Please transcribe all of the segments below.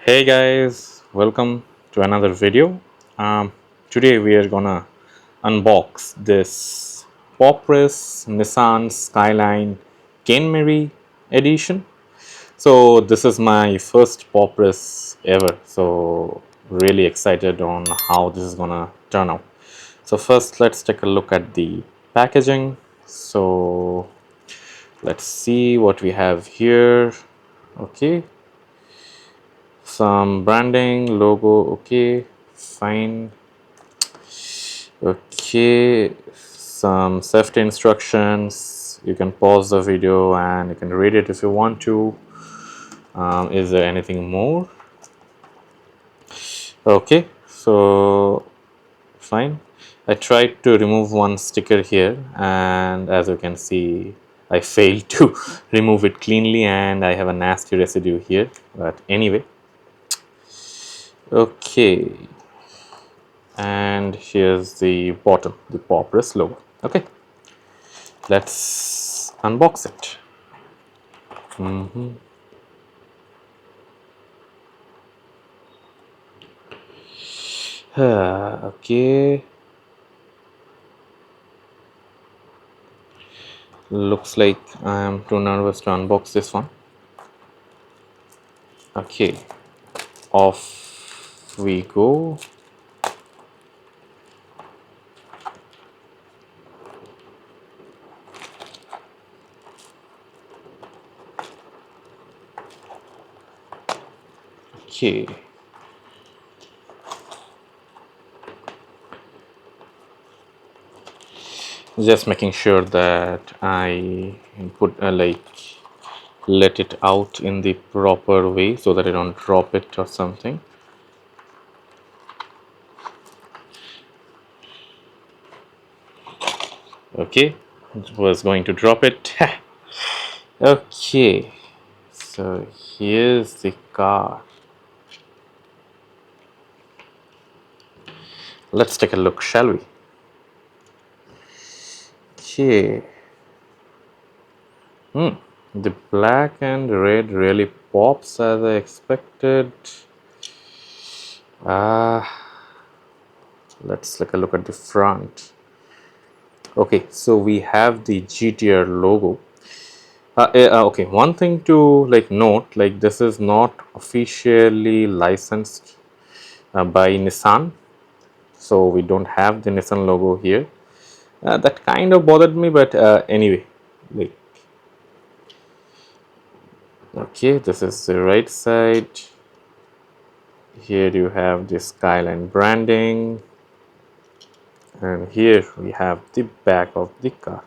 Hey guys, welcome to another video. Today we are gonna unbox this Popris Nissan Skyline Kenmeri edition. So this is my first Popris ever, so really excited on how this is gonna turn out. So first let's take a look at the packaging. So let's see what we have here. Okay, some branding logo, okay, fine. Okay, some safety instructions. You can pause the video and you can read it if you want to. Is there anything more? Okay, so fine. I tried to remove one sticker here, and as you can see I failed to remove it cleanly and I have a nasty residue here, but anyway. Okay, and here's the bottom, the Popris logo. Okay, let's unbox it. Okay, looks like I'm too nervous to unbox this one. Okay, off we go. Okay, just making sure that I put let it out in the proper way so that I don't drop it or something. Okay, was going to drop it. Okay, so here's the car. Let's take a look, shall we? Okay. The black and red really pops as I expected. Let's take a look at the front. Okay, so we have the GTR logo. Okay, one thing to note, this is not officially licensed by Nissan, so we don't have the Nissan logo here. That kind of bothered me, but anyway, like, okay, this is the right side. Here you have the Skyline branding, and here we have the back of the car.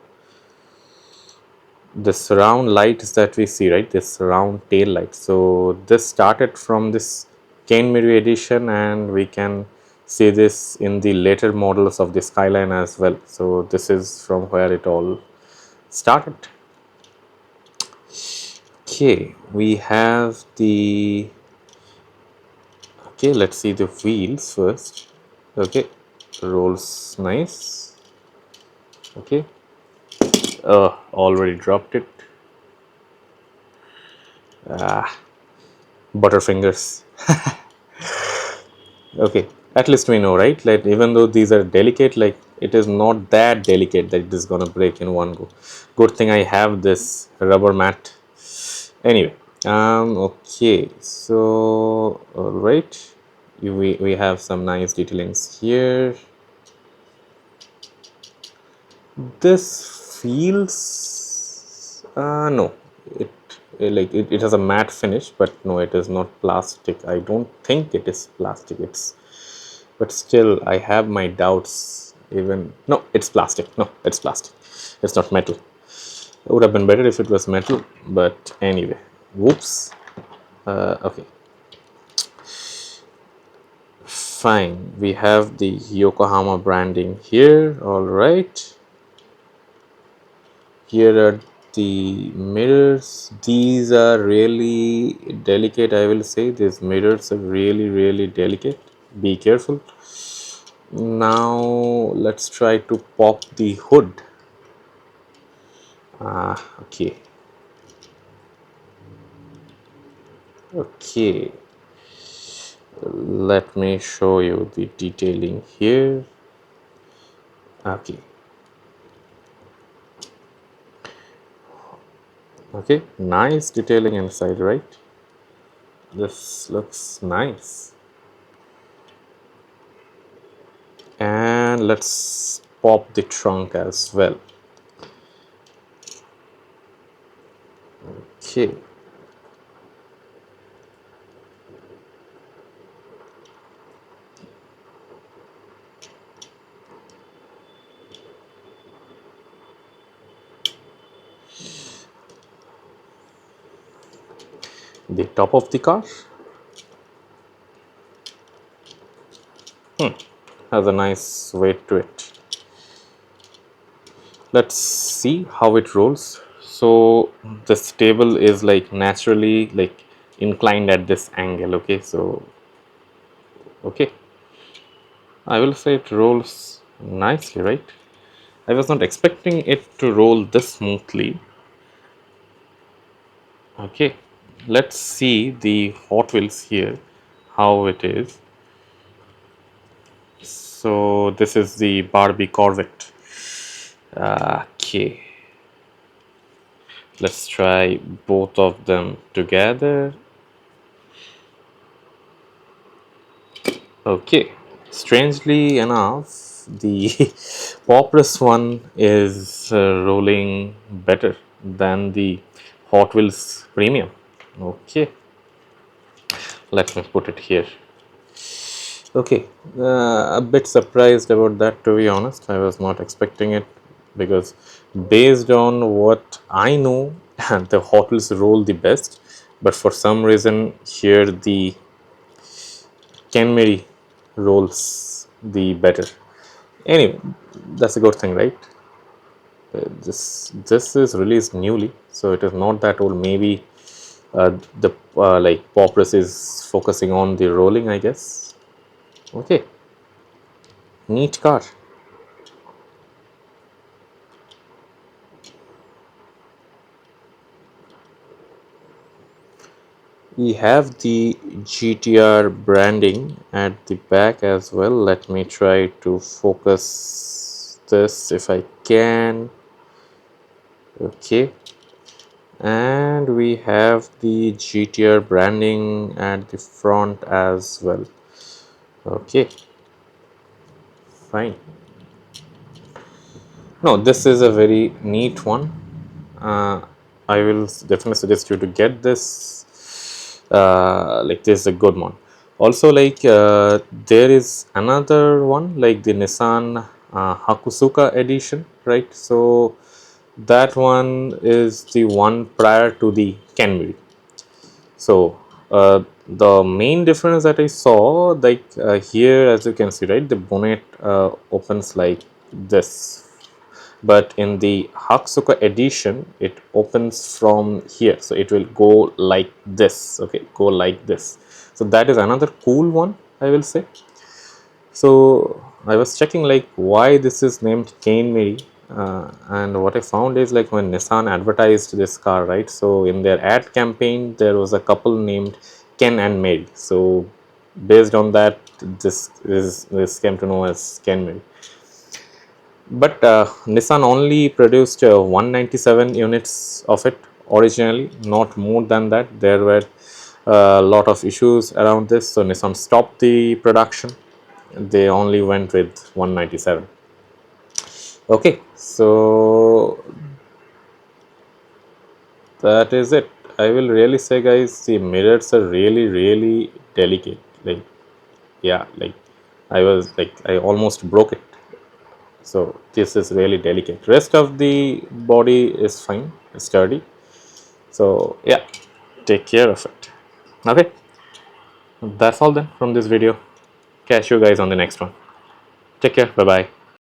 The surround lights that we see, right, this surround tail light, so this started from this Kenmeri edition and we can see this in the later models of the Skyline as well. So this is from where it all started. Okay, we have the, okay, let's see the wheels first. Okay, rolls nice. Okay, already dropped it. Butterfingers. Okay, at least we know, right, like even though these are delicate, like it is not that delicate that it is gonna break in one go. Good thing I have this rubber mat. Anyway, okay, so all right, we have some nice detailings here. This feels no, it has a matte finish, but no, it is not plastic. I don't think it is plastic. It's, but still I have my doubts. Even no, it's plastic. No, it's plastic. It's not metal. It would have been better if it was metal, but anyway, whoops. Okay, fine. We have the Yokohama branding here. All right. Here are the mirrors. These are really delicate, I will say. These mirrors are really delicate. Be careful. Now let's try to pop the hood. Okay, okay, let me show you the detailing here. Okay, okay, nice detailing inside, right? This looks nice. And let's pop the trunk as well. Okay, the top of the car has a nice weight to it. Let's see how it rolls. So this table is like naturally like inclined at this angle. Okay, so okay, I will say it rolls nicely, right? I was not expecting it to roll this smoothly. Okay, let's see the Hot Wheels here, how it is. So this is the Barbie Corvette. Okay, let's try both of them together. Okay, strangely enough, the Popress one is rolling better than the Hot Wheels Premium. Okay, let me put it here. Okay, a bit surprised about that, to be honest. I was not expecting it because, based on what I know, the Hot Wheels roll the best, but for some reason, here the Kenmeri rolls the better. Anyway, that's a good thing, right? This is released newly, so it is not that old. Maybe the like Popress is focusing on the rolling, I guess. Okay, neat car. We have the GTR branding at the back as well. Let me try to focus this if I can. Okay, and we have the GTR branding at the front as well. Okay, fine. No, this is a very neat one. I will definitely suggest you to get this. Like, this is a good one. Also, like, there is another one like the Nissan Hakusuka edition, right? So that one is the one prior to the Kenmeri. So the main difference that I saw, like here, as you can see, right, the bonnet opens like this, but in the Hakusuka edition, it opens from here, so it will go like this. Okay, go like this. So that is another cool one, I will say. So I was checking like why this is named Kenmeri, and what I found is like when Nissan advertised this car, right? So in their ad campaign, there was a couple named Ken and Mary. So based on that, this came to know as Kenmeri. But Nissan only produced 197 units of it originally, not more than that. There were a lot of issues around this, so Nissan stopped the production. They only went with 197. Okay, so that is it. I will really say, guys, the mirrors are really delicate. Like, yeah, like I almost broke it. So this is really delicate. Rest of the body is fine, sturdy. So yeah, take care of it. Okay, that's all then from this video. Catch you guys on the next one. Take care. Bye bye.